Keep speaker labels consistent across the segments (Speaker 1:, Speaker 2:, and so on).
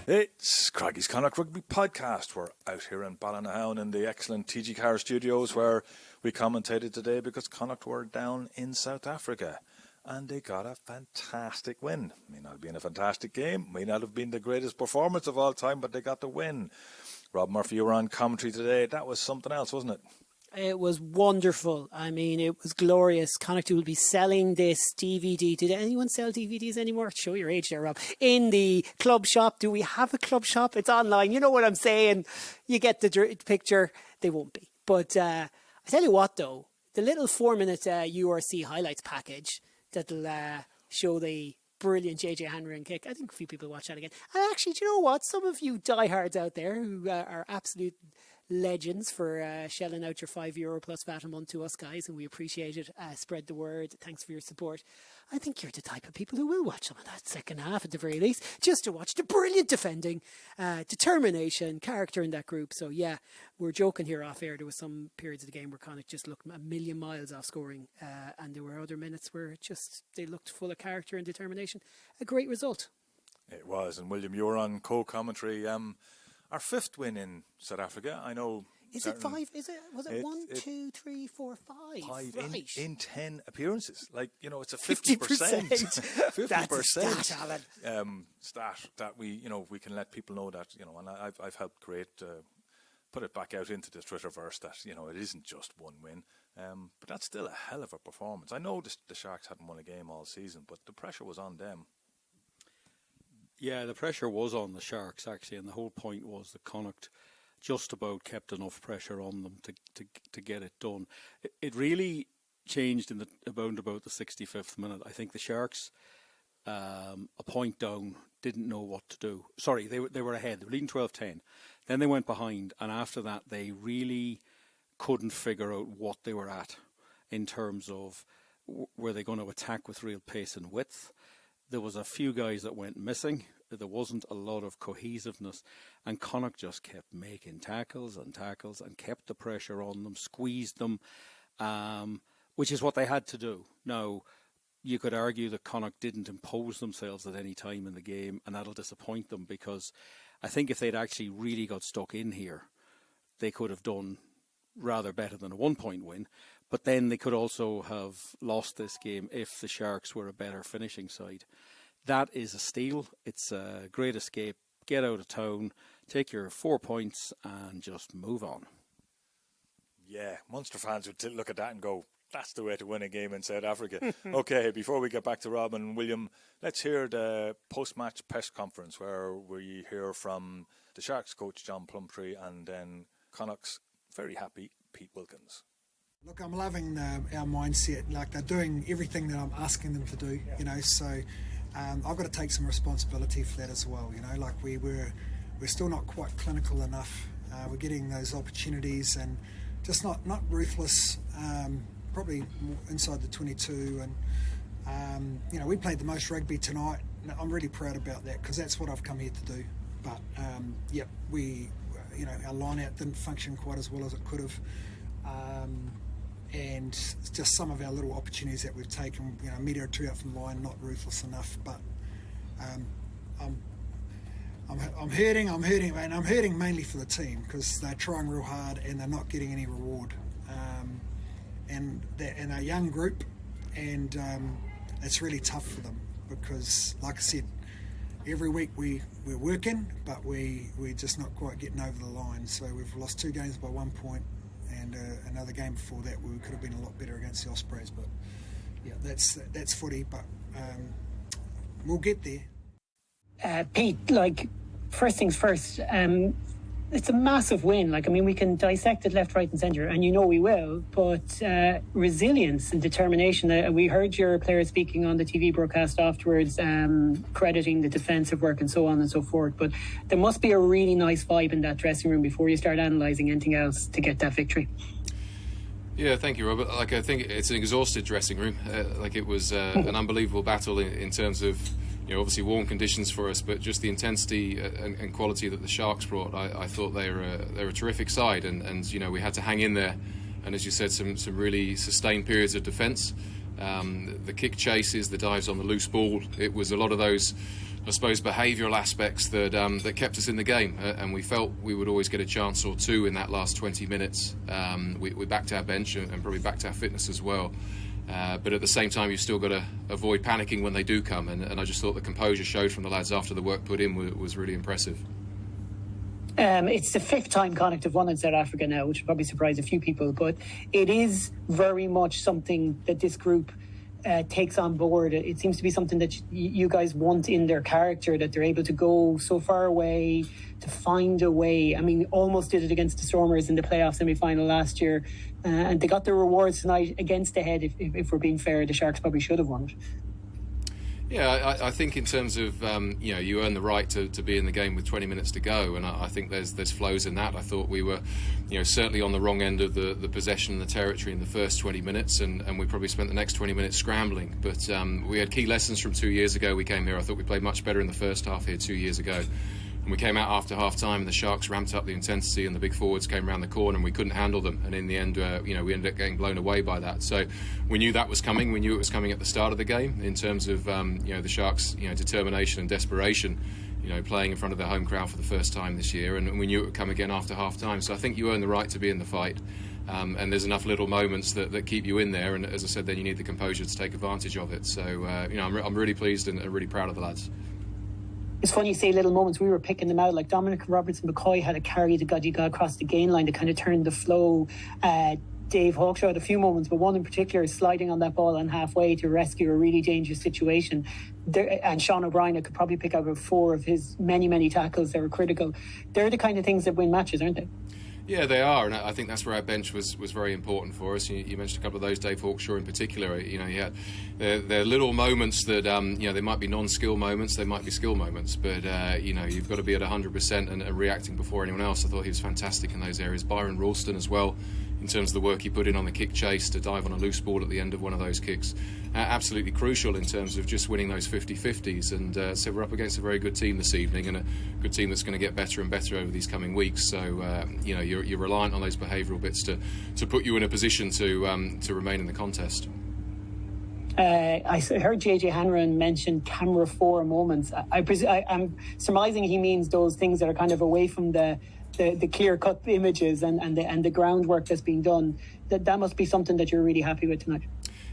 Speaker 1: It's Craiggie's Connacht Rugby Podcast. We're out here in Ballinahown in the excellent TG Carr studios where we commentated today because Connacht were down in South Africa and they got a fantastic win. May not have been a fantastic game, may not have been the greatest performance of all time, but they got the win. Rob Murphy, you were on commentary today. That was something else, wasn't it?
Speaker 2: It was wonderful. I mean, it was glorious. Connacht will be selling this DVD. Did anyone sell DVDs anymore? Show your age there, Rob. In the club shop. Do we have a club shop? It's online. You know what I'm saying. You get the picture. They won't be. But I tell you what, though. The little 4-minute URC highlights package that'll show the brilliant JJ Hanrahan kick. I think a few people watch that again. And actually, do you know what? Some of you diehards out there who are absolute legends for shelling out your €5 plus VAT a month to us guys, and we appreciate it. Spread the word. Thanks for your support. I think you're the type of people who will watch some of that second half at the very least, just to watch the brilliant defending, determination, character in that group. So yeah, we're joking here off air. There was some periods of the game where Connacht just looked a million miles off scoring, and there were other minutes where they looked full of character and determination. A great result.
Speaker 1: It was, and William, you were on co-commentary. Our fifth win in South Africa. I know.
Speaker 2: Is it five? Is it? Was it 1, 2, 3, 4, 5?
Speaker 1: Five
Speaker 2: right.
Speaker 1: in 10 apperances. Like, you know, it's a 50%. 50%.
Speaker 2: That's a stat,
Speaker 1: Alan. Stat that we can let people know that, you know, and I've helped create, put it back out into the Twitterverse that, you know, it isn't just one win. But that's still a hell of a performance. I know the Sharks hadn't won a game all season, but the pressure was on them.
Speaker 3: Yeah, the pressure was on the Sharks, actually, and the whole point was that Connacht just about kept enough pressure on them to get it done. It really changed in about the 65th minute. I think the Sharks, a point down, didn't know what to do. Sorry, they were ahead. They were leading 12-10. Then they went behind, and after that, they really couldn't figure out what they were at in terms of were they going to attack with real pace and width. There was a few guys that went missing. There wasn't a lot of cohesiveness. And Connacht just kept making tackles and kept the pressure on them, squeezed them, which is what they had to do. Now, you could argue that Connacht didn't impose themselves at any time in the game, and that'll disappoint them because I think if they'd actually really got stuck in here, they could have done rather better than a 1-point win. But then they could also have lost this game if the Sharks were a better finishing side. That is a steal. It's a great escape. Get out of town, take your 4 points and just move on.
Speaker 1: Yeah, Munster fans would look at that and go, that's the way to win a game in South Africa. Okay, before we get back to Rob and William, let's hear the post-match press conference where we hear from the Sharks coach John Plumtree and then Connacht's very happy Pete Wilkins.
Speaker 4: Look, I'm loving our mindset. Like, they're doing everything that I'm asking them to do, you know, so I've got to take some responsibility for that as well, you know, like we're still not quite clinical enough. We're getting those opportunities and just not ruthless, probably more inside the 22. And, you know, we played the most rugby tonight. I'm really proud about that because that's what I've come here to do. But, yep, you know, our line-out didn't function quite as well as it could have. And just some of our little opportunities that we've taken, you know, media 2 out from the line, not ruthless enough. But I'm hurting, and I'm hurting mainly for the team because they're trying real hard and they're not getting any reward. And they're in a young group, and it's really tough for them because, like I said, every week we're working, but we're just not quite getting over the line. So we've lost 2 games by 1 point. And another game before that we could have been a lot better against the Ospreys, but yeah, that's footy. But we'll get there.
Speaker 2: Pete, like, first things first, it's a massive win. Like, I mean, we can dissect it left, right and centre, and you know we will, but resilience and determination. We heard your players speaking on the TV broadcast afterwards, crediting the defensive work and so on and so forth, but there must be a really nice vibe in that dressing room before you start analysing anything else to get that victory.
Speaker 5: Yeah, thank you, Robert. Like, I think it's an exhausted dressing room. Like, it was an unbelievable battle in terms of obviously warm conditions for us, but just the intensity and quality that the Sharks brought, I thought they're a terrific side, and we had to hang in there. And as you said, some really sustained periods of defence. The kick chases, the dives on the loose ball, it was a lot of those, I suppose, behavioural aspects that kept us in the game, and we felt we would always get a chance or two in that last 20 minutes. We backed our bench and probably backed our fitness as well. But at the same time, you've still got to avoid panicking when they do come, and I just thought the composure showed from the lads after the work put in was really impressive.
Speaker 2: It's the 5th time Connacht have won in South Africa now, which will probably surprise a few people, but it is very much something that this group takes on board. It seems to be something that you guys want in their character, that they're able to go so far away, to find a way. I mean, almost did it against the Stormers in the playoff semi-final last year, and they got their rewards tonight against the head. If we're being fair, the Sharks probably should have won it.
Speaker 5: Yeah, I think in terms of, you earn the right to be in the game with 20 minutes to go, and I think there's flows in that. I thought we were, certainly on the wrong end of the possession and the territory in the first 20 minutes, and we probably spent the next 20 minutes scrambling. But we had key lessons from 2 years ago. We came here, I thought we played much better in the first half here 2 years ago. And we came out after half-time, and the Sharks ramped up the intensity, and the big forwards came around the corner, and we couldn't handle them. And in the end, we ended up getting blown away by that. So we knew that was coming. We knew it was coming at the start of the game in terms of, the Sharks' determination and desperation, playing in front of their home crowd for the first time this year. And we knew it would come again after half-time. So I think you earn the right to be in the fight. And there's enough little moments that keep you in there. And as I said, then you need the composure to take advantage of it. So, I'm really pleased and really proud of the lads.
Speaker 2: It's funny you say little moments. We were picking them out. Like Dominic Robertson-McCoy had a carry that got across the gain line that kind of turned the flow. Dave Hawkshaw had a few moments, but one in particular sliding on that ball on halfway to rescue a really dangerous situation. And Sean O'Brien, I could probably pick out about 4 of his many, many tackles that were critical. They're the kind of things that win matches, aren't they?
Speaker 5: Yeah, they are, and I think that's where our bench was very important for us. You mentioned a couple of those, Dave Hawkshaw in particular. They're little moments that they might be non-skill moments, they might be skill moments, but you've got to be at 100% and reacting before anyone else. I thought he was fantastic in those areas. Byron Ralston as well, in terms of the work he put in on the kick chase to dive on a loose ball at the end of one of those kicks. Absolutely crucial in terms of just winning those 50-50s. And so we're up against a very good team this evening, and a good team that's going to get better and better over these coming weeks. So, you're reliant on those behavioural bits to put you in a position to remain in the contest.
Speaker 2: I heard JJ Hanrahan mention camera 4 moments. I'm surmising he means those things that are kind of away from the clear-cut images and the groundwork that's being done. That must be something that you're really happy with tonight.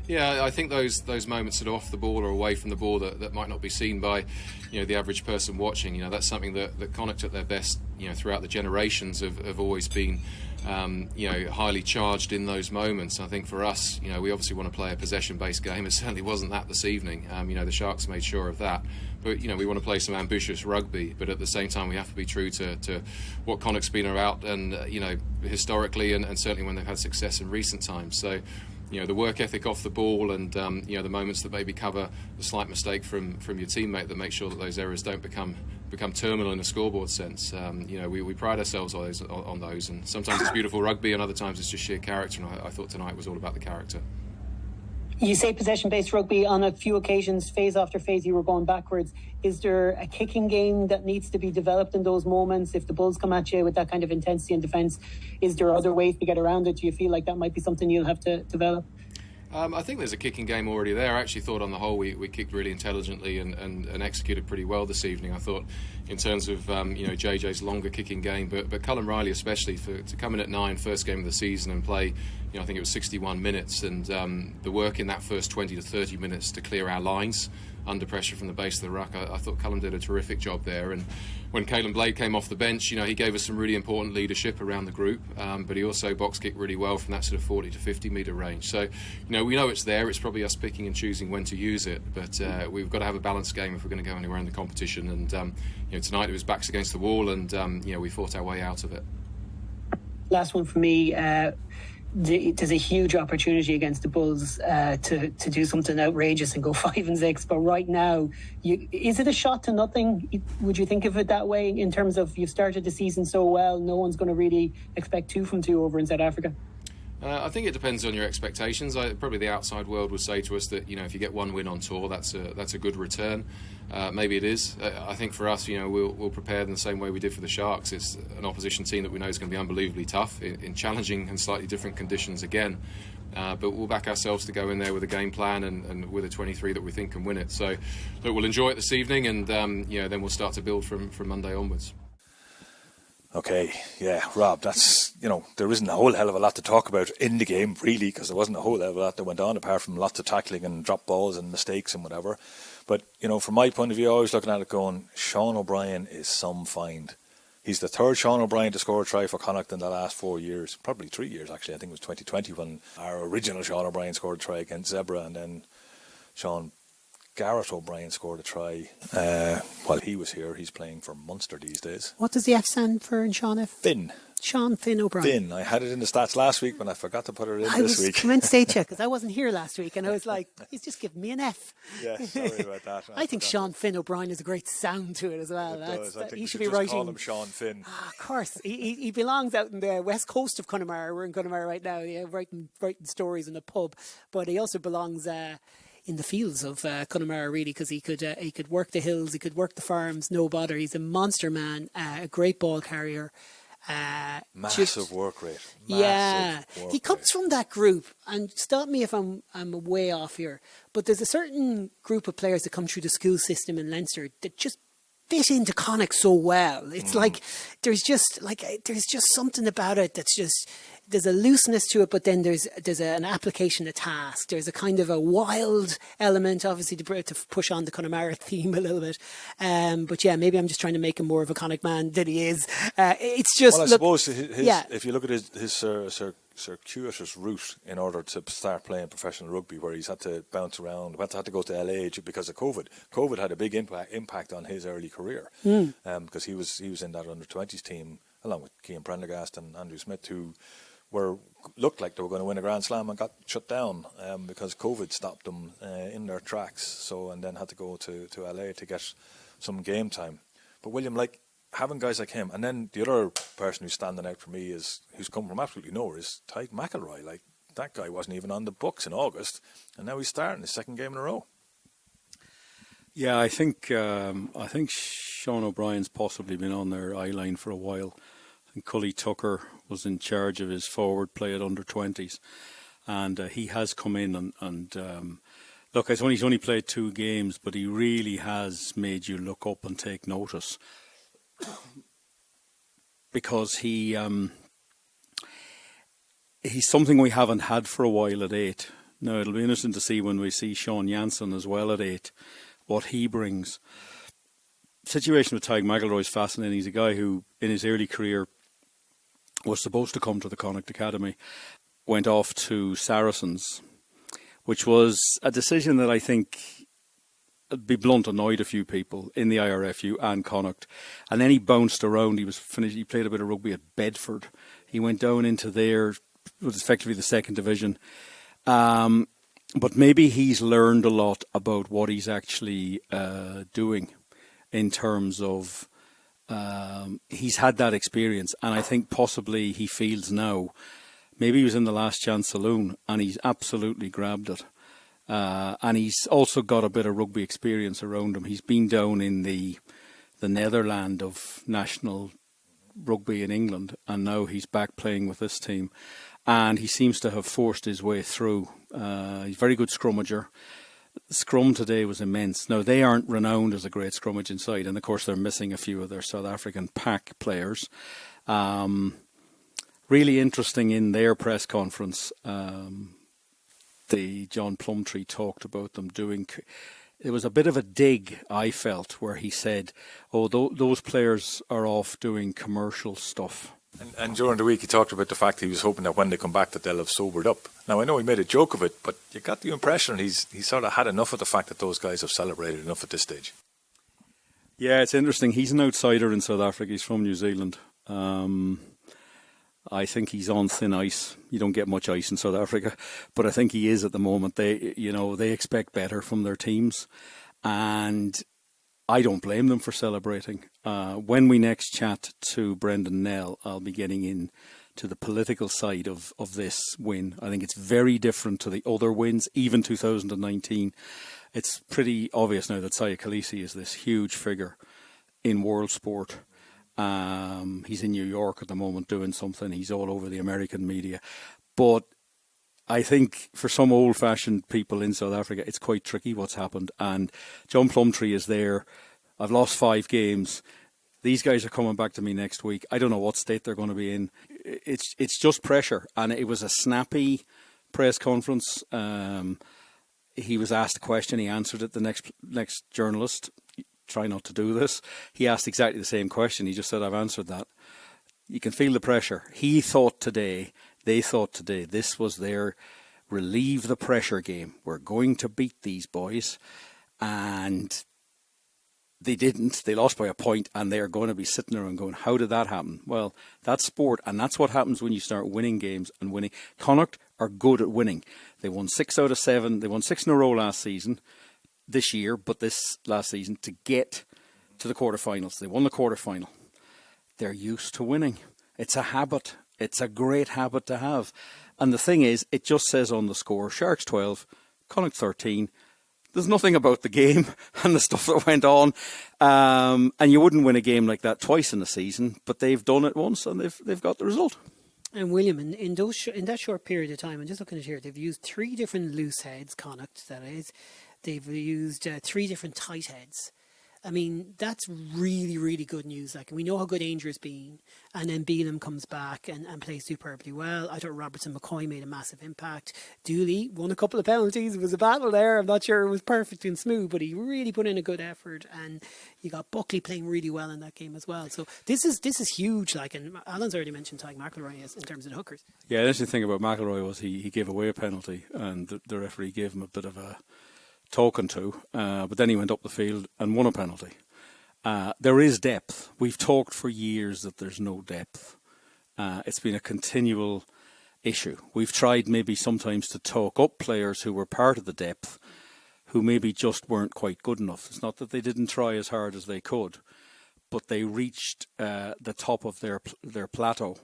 Speaker 5: Yeah, I think those moments that are off the ball or away from the ball that might not be seen by the average person watching. That's something that Connacht at their best throughout the generations have always been highly charged in those moments. I think for us, we obviously want to play a possession-based game. It certainly wasn't that this evening. The Sharks made sure of that. But, we want to play some ambitious rugby. But at the same time, we have to be true to what Connacht's been about and, historically and certainly when they've had success in recent times. So, the work ethic off the ball and, the moments that maybe cover a slight mistake from your teammate that make sure that those errors don't become terminal in a scoreboard sense. We pride ourselves on those, and sometimes it's beautiful rugby and other times it's just sheer character, and I thought tonight was all about the character.
Speaker 2: You say possession-based rugby. On a few occasions, phase after phase, you were going backwards. Is there a kicking game that needs to be developed in those moments? If the Bulls come at you with that kind of intensity and defence, is there other ways to get around it? Do you feel like that might be something you'll have to develop?
Speaker 5: I think there's a kicking game already there. I actually thought on the whole we kicked really intelligently and executed pretty well this evening. I thought in terms of JJ's longer kicking game, but Cullen Riley especially to come in at 9, first game of the season and play, I think it was 61 minutes, and the work in that first 20 to 30 minutes to clear our lines under pressure from the base of the ruck. I thought Cullen did a terrific job there, and when Caelan Blade came off the bench, he gave us some really important leadership around the group, but he also box kicked really well from that sort of 40 to 50 metre range. So, we know it's there. It's probably us picking and choosing when to use it, but we've got to have a balanced game if we're going to go anywhere in the competition. And tonight it was backs against the wall, and we fought our way out of it. Last
Speaker 2: one for me. There's a huge opportunity against the Bulls to do something outrageous and go 5-6. But right now, is it a shot to nothing? Would you think of it that way in terms of you've started the season so well, no one's going to really expect 2 from 2 over in South Africa?
Speaker 5: I think it depends on your expectations. Probably the outside world would say to us that if you get one win on tour, that's a good return. Maybe it is. I think for us, we'll prepare in the same way we did for the Sharks. It's an opposition team that we know is going to be unbelievably tough in challenging and slightly different conditions again. But we'll back ourselves to go in there with a game plan and with a 23 that we think can win it. So look, we'll enjoy it this evening, and then we'll start to build from Monday onwards.
Speaker 1: Okay, yeah, Rob, that's, there isn't a whole hell of a lot to talk about in the game, really, because there wasn't a whole hell of a lot that went on, apart from lots of tackling and drop balls and mistakes and whatever. But, from my point of view, I was looking at it going, Sean O'Brien is some find. He's the third Sean O'Brien to score a try for Connacht in the last 4 years, probably 3 years, actually. I think it was 2020 when our original Sean O'Brien scored a try against Zebra, and then Garrett O'Brien scored a try while he was here. He's playing for Munster these days.
Speaker 2: What does the F stand for in Sean F?
Speaker 1: Finn.
Speaker 2: Sean Finn O'Brien.
Speaker 1: Finn. I had it in the stats last week, but I forgot to put it in this week.
Speaker 2: I meant to say to you, because I wasn't here last week, and I was like, he's just giving me an F.
Speaker 1: Yeah, sorry about that.
Speaker 2: I think Sean Finn O'Brien has a great sound to it as well.
Speaker 1: It does. I think
Speaker 2: he
Speaker 1: we
Speaker 2: should be
Speaker 1: just
Speaker 2: writing.
Speaker 1: call him Sean Finn.
Speaker 2: Of course. He belongs out in the west coast of Connemara. We're in Connemara right now, writing stories in a pub. But he also belongs in the fields of Connemara, really, because he could work the hills, he could work the farms, no bother. He's a monster man, a great ball carrier.
Speaker 1: Massive work rate.
Speaker 2: He comes from that group, and stop me if I'm way off here, but there's a certain group of players that come through the school system in Leinster that just fit into Connacht so well. It's like there's just something about it that's just, there's a looseness to it, but then there's an application of task. There's a kind of a wild element, obviously, to push on the Connemara theme a little bit. But yeah, maybe I'm just trying to make him more of a Connacht man than he is. It's just.
Speaker 1: Well, I suppose if you look at his circuitous route in order to start playing professional rugby, where he's had to bounce around, had to go to LA because of COVID. COVID had a big impact on his early career because he was in that under-20s team along with Cian Prendergast and Andrew Smith, who looked like they were going to win a Grand Slam and got shut down because COVID stopped them in their tracks. So, and then had to go to LA to get some game time. But William, having guys like him, and then the other person who's standing out for me who's come from absolutely nowhere is Tadhg McElroy. That guy wasn't even on the books in August, and now he's starting his second game in a row.
Speaker 3: Yeah, I think Sean O'Brien's possibly been on their eye line for a while. I think Cully Tucker was in charge of his forward play at under-20s, and he has come in and look, he's only played 2 games, but he really has made you look up and take notice because he's something we haven't had for a while at 8. Now, it'll be interesting to see when we see Sean Jansen as well at 8, what he brings. The situation with Tadhg McElroy is fascinating. He's a guy who, in his early career, was supposed to come to the Connacht Academy, went off to Saracens, which was a decision that I think, to be blunt, annoyed a few people in the IRFU and Connacht. And then he bounced around. He played a bit of rugby at Bedford. He went down into there, was effectively the second division. But maybe he's learned a lot about what he's actually doing in terms of he's had that experience, and I think possibly he feels now, maybe he was in the Last Chance Saloon and he's absolutely grabbed it. And he's also got a bit of rugby experience around him. He's been down in the Netherland of national rugby in England, and now he's back playing with this team. And he seems to have forced his way through. He's a very good scrummager. Scrum today was immense. Now, they aren't renowned as a great scrummage inside, and of course they're missing a few of their South African pack players. Really interesting in their press conference, the John Plumtree talked about them doing. It was a bit of a dig, I felt, where he said, those players are off doing commercial stuff.
Speaker 1: And during the week he talked about the fact he was hoping that when they come back that they'll have sobered up. Now, I know he made a joke of it, but you got the impression he's sort of had enough of the fact that those guys have celebrated enough at this stage.
Speaker 3: Yeah, it's interesting. He's an outsider in South Africa. He's from New Zealand. I think he's on thin ice. You don't get much ice in South Africa, but I think he is at the moment. They expect better from their teams, and I don't blame them for celebrating. When we next chat to Brendan Nell, I'll be getting into to the political side of this win. I think it's very different to the other wins, even 2019. It's pretty obvious now that Siya Kolisi is this huge figure in world sport. He's in New York at the moment doing something. He's all over the American media. But I think for some old-fashioned people in South Africa, it's quite tricky what's happened. And John Plumtree is there. I've lost 5 games. These guys are coming back to me next week. I don't know what state they're going to be in. It's just pressure. And it was a snappy press conference. He was asked a question. He answered it. The next journalist, try not to do this, he asked exactly the same question. He just said, I've answered that. You can feel the pressure. They thought today, this was their relieve the pressure game. We're going to beat these boys. And they didn't. They lost by a point, and they're going to be sitting there and going, how did that happen? Well, that's sport, and that's what happens when you start winning games and winning. Connacht are good at winning. They won 6 out of 7. They won 6 in a row last season, this year, but this last season, to get to the quarterfinals. They won the quarterfinal. They're used to winning. It's a habit. It's a great habit to have. And the thing is, it just says on the score, Sharks 12, Connacht 13. There's nothing about the game and the stuff that went on. And you wouldn't win a game like that twice in a season, but they've done it once and they've got the result.
Speaker 2: And William, in that short period of time, I'm just looking at here, they've used 3 different loose heads, Connacht, that is. They've used 3 different tight heads. I mean, that's really, really good news. Like, we know how good Ainger's been, and then Beelum comes back and plays superbly well. I thought Robertson McCoy made a massive impact. Dooley won a couple of penalties. It was a battle there. I'm not sure it was perfect and smooth, but he really put in a good effort. And you got Buckley playing really well in that game as well. So this is huge. Like, and Alan's already mentioned Tyke McIlroy in terms of the hookers.
Speaker 3: Yeah, the interesting thing about McIlroy was he gave away a penalty, and the referee gave him a bit of a talking to, but then he went up the field and won a penalty. There is depth. We've talked for years that there's no depth. It's been a continual issue. We've tried maybe sometimes to talk up players who were part of the depth, who maybe just weren't quite good enough. It's not that they didn't try as hard as they could, but they reached the top of their plateau,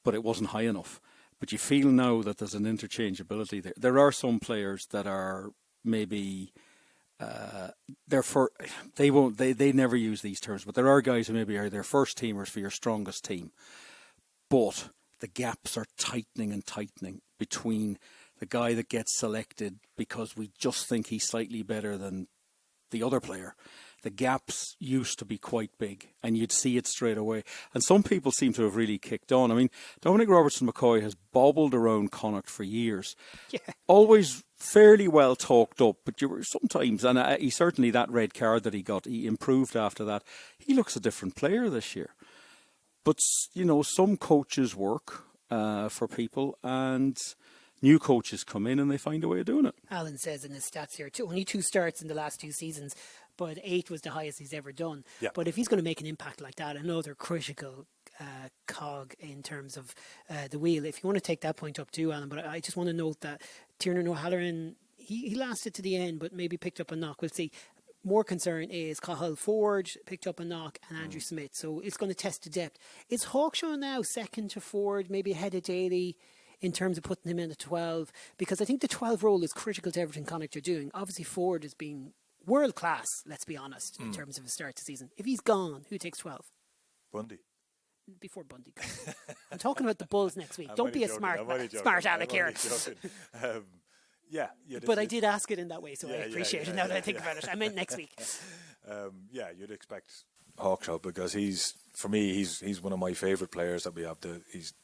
Speaker 3: but it wasn't high enough. But you feel now that there's an interchangeability there. There are some players that are maybe they never use these terms, but there are guys who maybe are their first teamers for your strongest team. But the gaps are tightening between the guy that gets selected because we just think he's slightly better than the other player. The gaps used to be quite big, and you'd see it straight away. And some people seem to have really kicked on. I mean, Dominic Robertson-McCoy has bobbled around Connacht for years. Yeah. Always fairly well talked up, but you were sometimes, and he certainly, that red card that he got, he improved after that. He looks a different player this year. But, you know, some coaches work for people, and new coaches come in and they find a way of doing it.
Speaker 2: Alan says in his stats here, only 2 starts in the last 2 seasons, but 8 was the highest he's ever done. Yeah. But if he's going to make an impact like that, another critical cog in terms of the wheel. If you want to take that point up too, Alan, but I just want to note that Tiernan O'Halloran, he lasted to the end, but maybe picked up a knock. We'll see. More concern is Cathal Ford picked up a knock and Andrew Smith. So it's going to test the depth. Is Hawkshaw now second to Ford, maybe ahead of Daly in terms of putting him in at 12? Because I think the 12 role is critical to everything Connacht are doing. Obviously, Ford has been world class, let's be honest, in terms of his start to season. If he's gone, who takes 12?
Speaker 1: Bundy.
Speaker 2: Before Bundy goes. I'm talking about the Bulls next week. Don't be a smart aleck here.
Speaker 1: Yeah,
Speaker 2: but I did ask it in that way, so I appreciate it now that I think about it. I meant next week.
Speaker 1: You'd expect Hawkshaw, because he's one of my favourite players that we have. The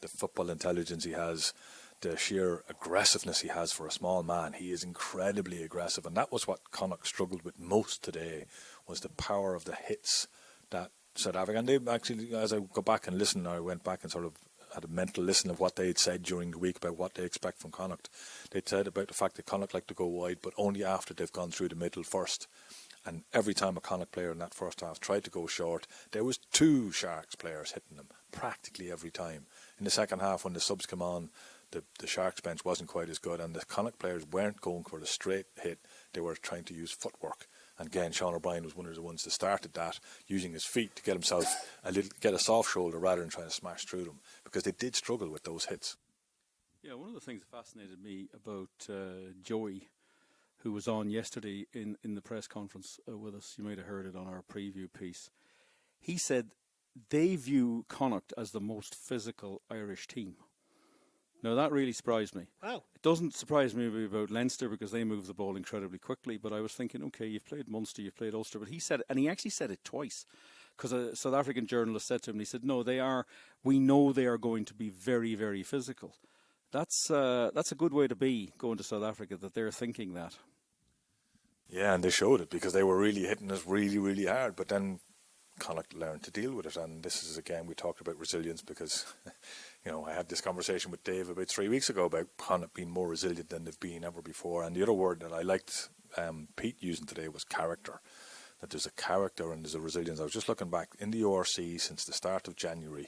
Speaker 1: football intelligence he has, the sheer aggressiveness he has for a small man. He is incredibly aggressive, and that was what Connacht struggled with most today, was the power of the hits that South Africa. And they actually, as I go back and listen, I went back and sort of had a mental listen of what they'd said during the week about what they expect from Connacht. They'd said about the fact that Connacht like to go wide, but only after they've gone through the middle first. And every time a Connacht player in that first half tried to go short, there was 2 Sharks players hitting them, practically every time. In the second half, when the subs came on, the Sharks bench wasn't quite as good, and the Connacht players weren't going for the straight hit. They were trying to use footwork. And again, Sean O'Brien was one of the ones that started that, using his feet to get himself get a soft shoulder rather than trying to smash through them, because they did struggle with those hits.
Speaker 3: Yeah, one of the things that fascinated me about Joey, who was on yesterday in the press conference with us, you might have heard it on our preview piece, he said they view Connacht as the most physical Irish team. Now, that really surprised me.
Speaker 2: Wow.
Speaker 3: It doesn't surprise me about Leinster because they move the ball incredibly quickly, but I was thinking, okay, you've played Munster, you've played Ulster, but he said, and he actually said it twice, because a South African journalist said to him, he said, no, we know they are going to be very, very physical. That's a good way to be going to South Africa, that they're thinking that.
Speaker 1: Yeah, and they showed it, because they were really hitting us really, really hard, but then Connacht learned to deal with it. And this is, again, we talked about resilience, because I had this conversation with Dave about 3 weeks ago about Connacht being more resilient than they've been ever before. And the other word that I liked Pete using today was character, that there's a character and there's a resilience. I was just looking back in the ORC since the start of January.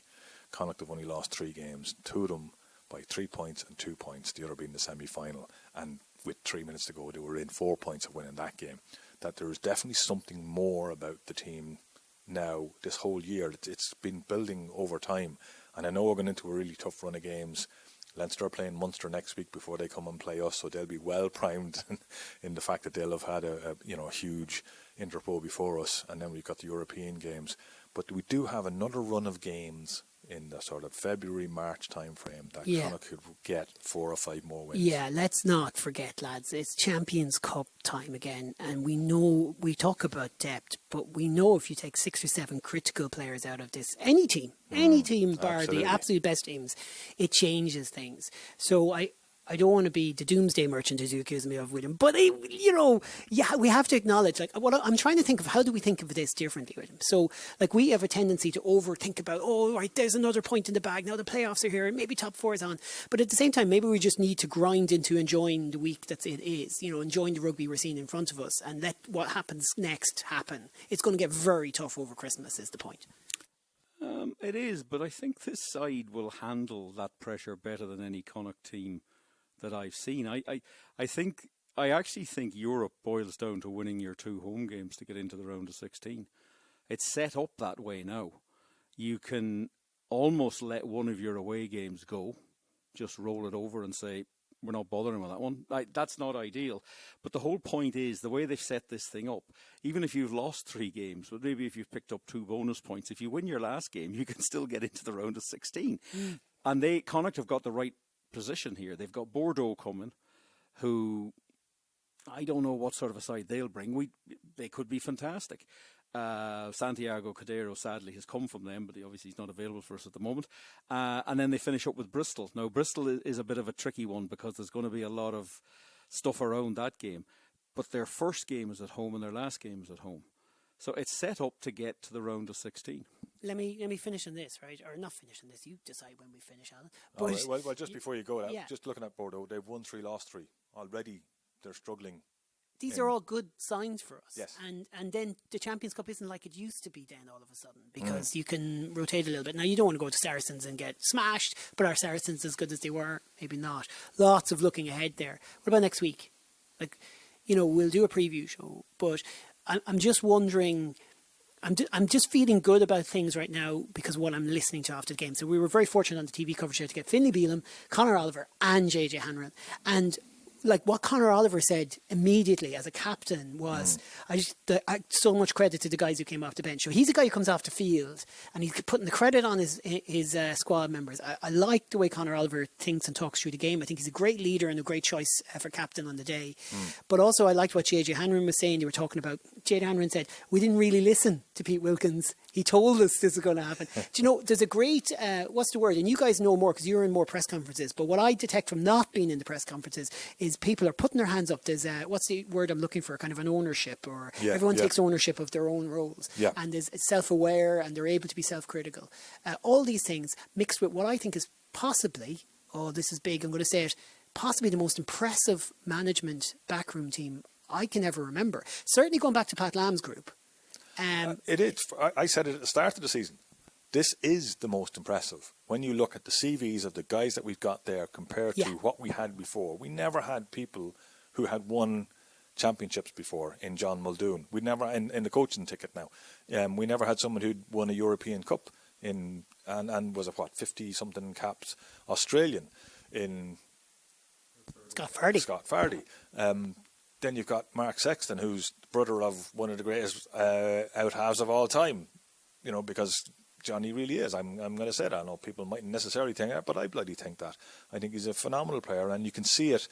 Speaker 1: Connacht have only lost 3 games, 2 of them by 3 points and 2 points, the other being the semi-final. And with 3 minutes to go, they were in 4 points of winning that game. That there is definitely something more about the team now this whole year. It's been building over time. And I know we're going into a really tough run of games. Leinster are playing Munster next week before they come and play us, so they'll be well primed in the fact that they'll have had a huge interpol before us, and then we've got the European games. But we do have another run of games in the sort of February, March time frame that Connacht could get 4 or 5 more wins.
Speaker 2: Yeah, let's not forget, lads, it's Champions Cup time again, and we know, we talk about depth, but we know if you take 6 or 7 critical players out of this, any team bar the absolute best teams, it changes things. So I don't want to be the doomsday merchant, as you accuse me of, William, but we have to acknowledge, like, what I'm trying to think of, how do we think of this differently, William? So, like, we have a tendency to overthink about, right, there's another point in the bag, now the playoffs are here, and maybe top 4 is on, but at the same time, maybe we just need to grind into enjoying the week that it is, enjoying the rugby we're seeing in front of us, and let what happens next happen. It's going to get very tough over Christmas, is the point.
Speaker 3: It is, but I think this side will handle that pressure better than any Connacht team that I've seen. I actually think Europe boils down to winning your 2 home games to get into the round of 16. It's set up that way now. You can almost let one of your away games go, just roll it over and say, we're not bothering with that one. That's not ideal. But the whole point is, the way they've set this thing up, even if you've lost 3 games, but maybe if you've picked up 2 bonus points, if you win your last game, you can still get into the round of 16. And Connacht have got the right position here. They've got Bordeaux coming, who I don't know what sort of a side they'll bring. They could be fantastic. Santiago Cadero sadly has come from them, but obviously he's not available for us at the moment. And then they finish up with Bristol. Now Bristol is a bit of a tricky one, because there's going to be a lot of stuff around that game. But their first game is at home and their last game is at home. So it's set up to get to the round of 16.
Speaker 2: Let me finish on this, right? Or not finish on this. You decide when we finish, Alan. But
Speaker 1: Well, just before you go, just looking at Bordeaux, they've won 3, lost 3. Already they're struggling.
Speaker 2: These are all good signs for us.
Speaker 1: Yes.
Speaker 2: And then the Champions Cup isn't like it used to be then all of a sudden, because you can rotate a little bit. Now, you don't want to go to Saracens and get smashed, but are Saracens as good as they were? Maybe not. Lots of looking ahead there. What about next week? We'll do a preview show, but I'm just wondering, I'm just feeling good about things right now because of what I'm listening to after the game. So we were very fortunate on the TV coverage here to get Finlay Bealham, Conor Oliver and JJ Hanrahan. And like what Conor Oliver said immediately as a captain was, so much credit to the guys who came off the bench. So he's a guy who comes off the field and he's putting the credit on his squad members. I like the way Conor Oliver thinks and talks through the game. I think he's a great leader and a great choice for captain on the day. But also I liked what JJ Hanrahan was saying. You were talking about, JJ Hanrahan said, we didn't really listen to Pete Wilkins. He told us this is going to happen. Do you know, there's a great, what's the word? And you guys know more because you're in more press conferences. But what I detect from not being in the press conferences is people are putting their hands up. There's what's the word I'm looking for? Kind of an ownership, or everyone takes ownership of their own roles. Yeah. And is self-aware and they're able to be self-critical. All these things mixed with what I think is possibly, this is big, I'm going to say it, possibly the most impressive management backroom team I can ever remember. Certainly going back to Pat Lamb's group.
Speaker 1: It is. I said it at the start of the season. This is the most impressive. When you look at the CVs of the guys that we've got there compared to what we had before. We never had people who had won championships before in John Muldoon. We never in the coaching ticket now. We never had someone who'd won a European Cup and was a 50 something caps Australian in
Speaker 2: Scott Fardy.
Speaker 1: Then you've got Mark Sexton, who's brother of one of the greatest out halves of all time. You know, because Johnny really is. I'm going to say that. I know people mightn't necessarily think that, but I bloody think that. I think he's a phenomenal player, and you can see it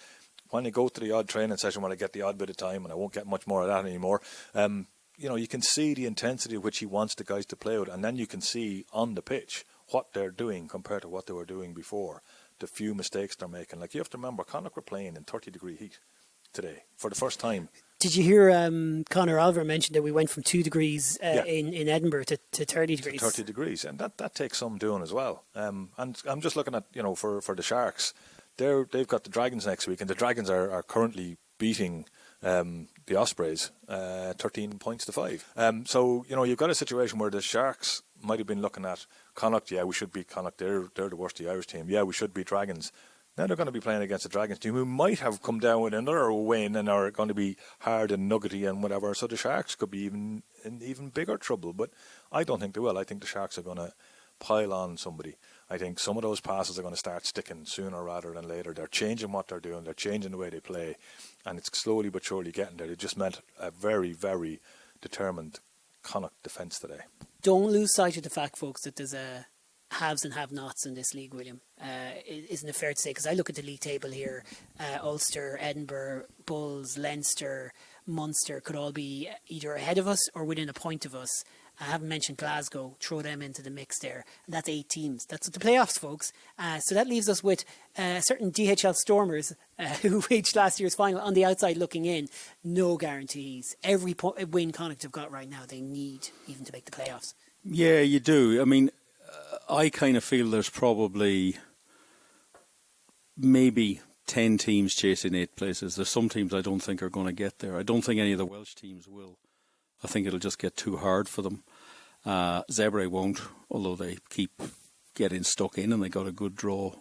Speaker 1: when you go to the odd training session when I get the odd bit of time, and I won't get much more of that anymore. You know, you can see the intensity of which he wants the guys to play with, and then you can see on the pitch what they're doing compared to what they were doing before, the few mistakes they're making. Like, you have to remember, Connacht were playing in 30-degree heat today for the first time.
Speaker 2: Did you hear Conor Oliver mention that we went from 2 degrees in Edinburgh to 30 degrees?
Speaker 1: 30 degrees, and that takes some doing as well. And I'm just looking at, you know, for the Sharks, they've got the Dragons next week, and the Dragons are currently beating the Ospreys 13 points to 5. So, you know, you've got a situation where the Sharks might have been looking at Connacht. Yeah, we should beat Connacht. They're the worst of the Irish team. Yeah, we should beat Dragons. Now they're going to be playing against the Dragons team who might have come down with another win and are going to be hard and nuggety and whatever. So the Sharks could be in even bigger trouble. But I don't think they will. I think the Sharks are going to pile on somebody. I think some of those passes are going to start sticking sooner rather than later. They're changing what they're doing. They're changing the way they play. And it's slowly but surely getting there. It just meant a very, very determined Connacht defence today.
Speaker 2: Don't lose sight of the fact, folks, that there's haves and have-nots in this league, William. Isn't it fair to say? Because I look at the league table here, Ulster, Edinburgh, Bulls, Leinster, Munster could all be either ahead of us or within a point of us. I haven't mentioned Glasgow. Throw them into the mix there. And that's 8 teams. That's the playoffs, folks. So that leaves us with certain DHL Stormers who reached last year's final on the outside looking in. No guarantees. Every win Connacht have got right now, they need even to make the playoffs.
Speaker 3: Yeah, you do. I mean, I kind of feel there's probably maybe 10 teams chasing 8 places. There's some teams I don't think are going to get there. I don't think any of the Welsh teams will. I think it'll just get too hard for them. Zebre won't, although they keep getting stuck in, and they got a good draw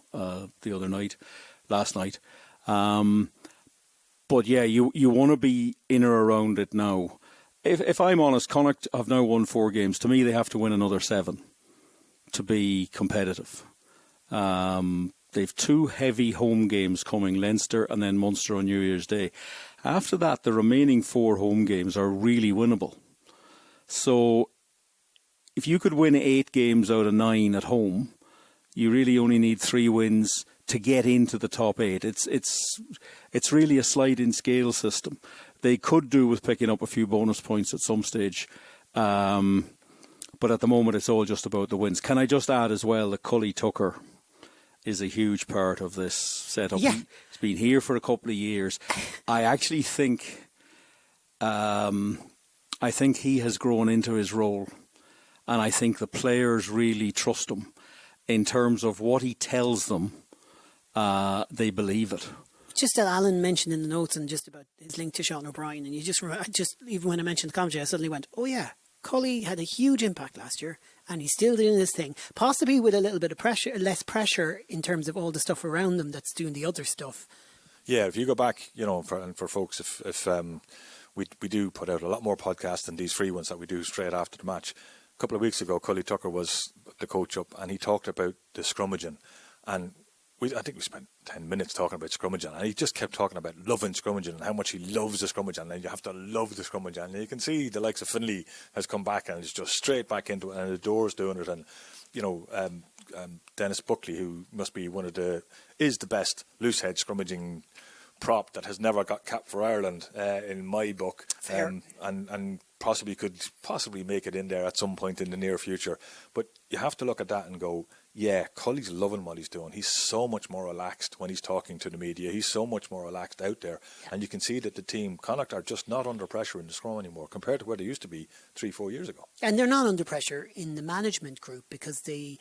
Speaker 3: last night. But yeah, you want to be in or around it now. If I'm honest, Connacht have now won 4 games. To me, they have to win another 7 to be competitive. They've 2 heavy home games coming, Leinster and then Munster on New Year's Day. After that, the remaining 4 home games are really winnable. So if you could win 8 games out of 9 at home, you really only need 3 wins to get into the top 8. It's really a sliding scale system. They could do with picking up a few bonus points at some stage. But at the moment, it's all just about the wins. Can I just add as well that Cully Tucker is a huge part of this setup.
Speaker 2: Yeah.
Speaker 3: He's been here for a couple of years. I actually think he has grown into his role, and I think the players really trust him in terms of what he tells them. They believe it.
Speaker 2: Just that Alan mentioned in the notes and just about his link to Sean O'Brien, and you just even when I mentioned the commentary, I suddenly went, oh yeah, Cully had a huge impact last year, and he's still doing this thing, possibly with a little bit of pressure, less pressure in terms of all the stuff around them that's doing the other stuff. Yeah,
Speaker 1: if you go back, for folks, if we do put out a lot more podcasts than these free ones that we do straight after the match. A couple of weeks ago, Cully Tucker was the coach up, and he talked about the scrummaging, and I think we spent 10 minutes talking about scrummaging, and he just kept talking about loving scrummaging and how much he loves the scrummaging, and you have to love the scrummaging. And you can see the likes of Finlay has come back and is just straight back into it, and adores doing it. And Dennis Buckley, who must be is the best loose head scrummaging prop that has never got capped for Ireland in my book, and possibly make it in there at some point in the near future. But you have to look at that and go, yeah, Cully's loving what he's doing. He's so much more relaxed when he's talking to the media. He's so much more relaxed out there. Yeah. And you can see that the team, Connacht, are just not under pressure in the scrum anymore compared to where they used to be 3-4 years ago. And they're not under pressure in the management group because the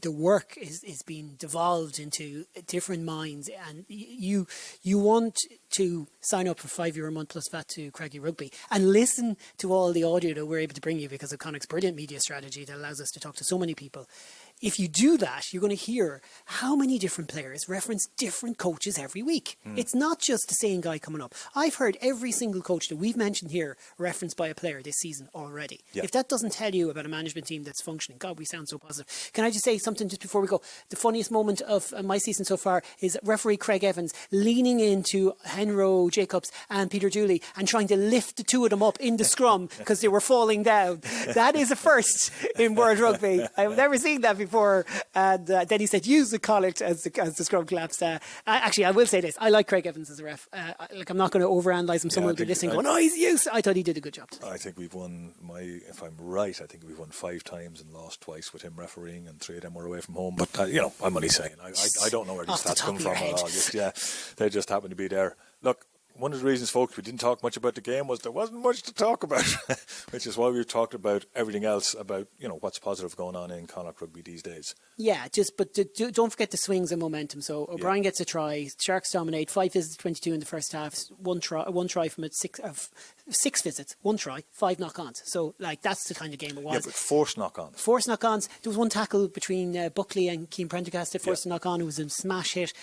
Speaker 1: work is being devolved into different minds. And you want to sign up for €5 a month plus VAT to Craigie Rugby and listen to all the audio that we're able to bring you because of Connacht's brilliant media strategy that allows us to talk to so many people.
Speaker 2: if you do that, you're going to hear how many different players reference different coaches every week. It's not just the same guy coming up. I've heard every single coach that we've mentioned here referenced by a player this season already.
Speaker 1: Yeah.
Speaker 2: If that doesn't tell you about a management team that's functioning, God, we sound so positive. Can I just say something just before we go? The funniest moment of my season so far is referee Craig Evans leaning into Henro Jacobs and Peter Dooley and trying to lift the two of them up in the scrum because they were falling down. That is a first in World Rugby. I've never seen that before. And then he said, use the Connacht as the scrum collapsed. Actually, I will say this. I like Craig Evans as a ref. I'm not going to overanalyze him. Someone will be listening going, oh, he's used. I thought he did a good job today.
Speaker 1: I think we've won, if I'm right, I think we've won 5 times and lost twice with him refereeing, and 3 of them were away from home. But, I'm only saying. I don't know where these
Speaker 2: Off the
Speaker 1: stats
Speaker 2: top
Speaker 1: come
Speaker 2: of
Speaker 1: from
Speaker 2: your
Speaker 1: at all. They just happen to be there. Look, one of the reasons, folks, we didn't talk much about the game was there wasn't much to talk about, which is why we've talked about everything else about, what's positive going on in Connacht Rugby these days.
Speaker 2: Yeah, but don't forget the swings and momentum. So O'Brien gets a try, Sharks dominate, 5 visits, 22 in the first half, one try from 6 visits, 1 try, 5 knock-ons. So, that's the kind of game it was.
Speaker 1: Yeah, but forced knock-ons.
Speaker 2: Forced knock-ons. There was one tackle between Buckley and Keane Prendergast that forced a knock-on. It was a smash hit.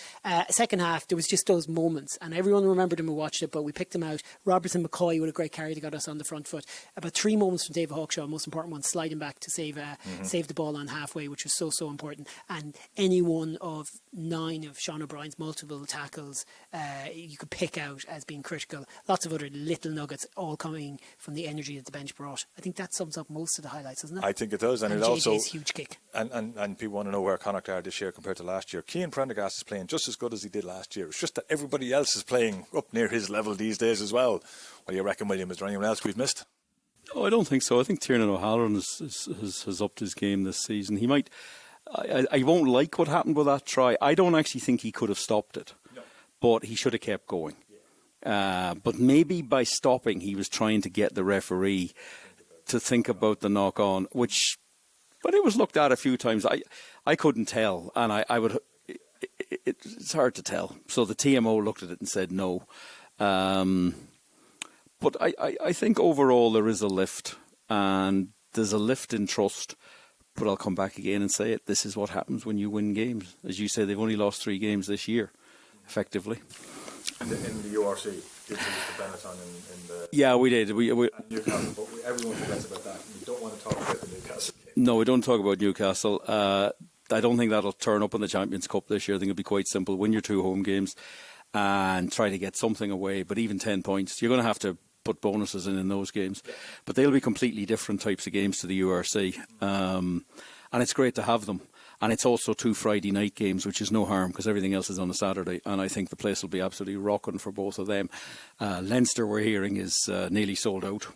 Speaker 2: Second half, there was just those moments, and everyone remembered them who watched it, but we picked them out. Robertson McCoy with a great carry that got us on the front foot. About 3 moments from David Hawkshaw, most important one, sliding back to save the ball on halfway, which was so important. And any one of 9 of Sean O'Brien's multiple tackles you could pick out as being critical. Lots of other little nuggets, all coming from the energy that the bench brought. I think that sums up most of the highlights, doesn't it?
Speaker 1: I think it does, and it
Speaker 2: JJ's
Speaker 1: also
Speaker 2: huge kick.
Speaker 1: And people want to know where Connacht are this year compared to last year. Keane Prendergast is playing just as good as he did last year. It's just that everybody else is playing up near his level these days as well. What do you reckon, William? Is there anyone else we've missed?
Speaker 3: Oh, I don't think so. I think Tiernan O'Halloran has upped his game this season. He might. I won't like what happened with that try. I don't actually think he could have stopped it, but he should have kept going. But maybe by stopping, he was trying to get the referee to think about the knock-on, which, when it was looked at a few times, I couldn't tell, and I would. It's hard to tell. So the TMO looked at it and said no. But I think overall there is a lift, and there's a lift in trust. But I'll come back again and say it. This is what happens when you win games. As you say, they've only lost 3 games this year, effectively.
Speaker 1: In the URC, did you lose to Benetton in the...
Speaker 3: Yeah, we did. We
Speaker 1: Newcastle, but everyone forgets about that. We don't want to talk about the Newcastle game.
Speaker 3: No, we don't talk about Newcastle. I don't think that'll turn up in the Champions Cup this year. I think it'll be quite simple. Win your 2 home games and try to get something away. But even 10 points, you're going to have to put bonuses in those games. But they'll be completely different types of games to the URC. And it's great to have them. And it's also 2 Friday night games, which is no harm because everything else is on a Saturday. And I think the place will be absolutely rocking for both of them. Leinster, we're hearing, is nearly sold out.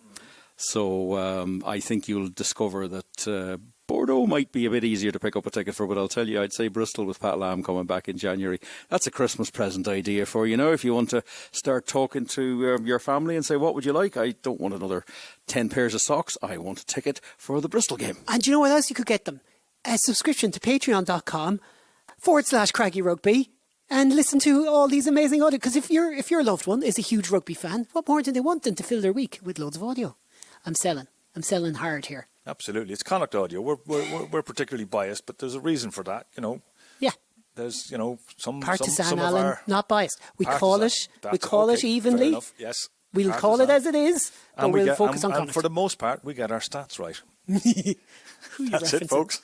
Speaker 3: So I think you'll discover that Bordeaux might be a bit easier to pick up a ticket for, but I'll tell you, I'd say Bristol with Pat Lam coming back in January. That's a Christmas present idea for you. If you want to start talking to your family and say, what would you like? I don't want another 10 pairs of socks. I want a ticket for the Bristol game.
Speaker 2: And do you know what else you could get them? A subscription to patreon.com/Craggy Rugby and listen to all these amazing audio. Because if your loved one is a huge rugby fan, what more do they want than to fill their week with loads of audio? I'm selling hard here.
Speaker 1: Absolutely, it's Connacht audio. We're particularly biased, but there's a reason for that.
Speaker 2: Yeah.
Speaker 1: There's some
Speaker 2: partisan,
Speaker 1: some
Speaker 2: Alan,
Speaker 1: of our
Speaker 2: not biased. We call it
Speaker 1: okay,
Speaker 2: evenly.
Speaker 1: Fair enough, yes.
Speaker 2: We'll
Speaker 1: partisan.
Speaker 2: call it as it is, but we'll focus on Connacht.
Speaker 1: And for the most part, we get our stats right. That's it, folks.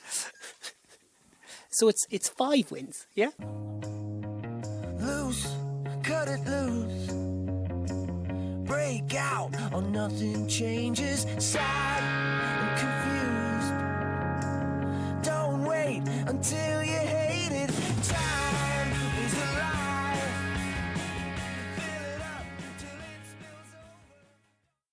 Speaker 2: So it's 5 wins, yeah?
Speaker 6: Loose, cut it loose. Break out or nothing changes. Sad and confused. Don't wait until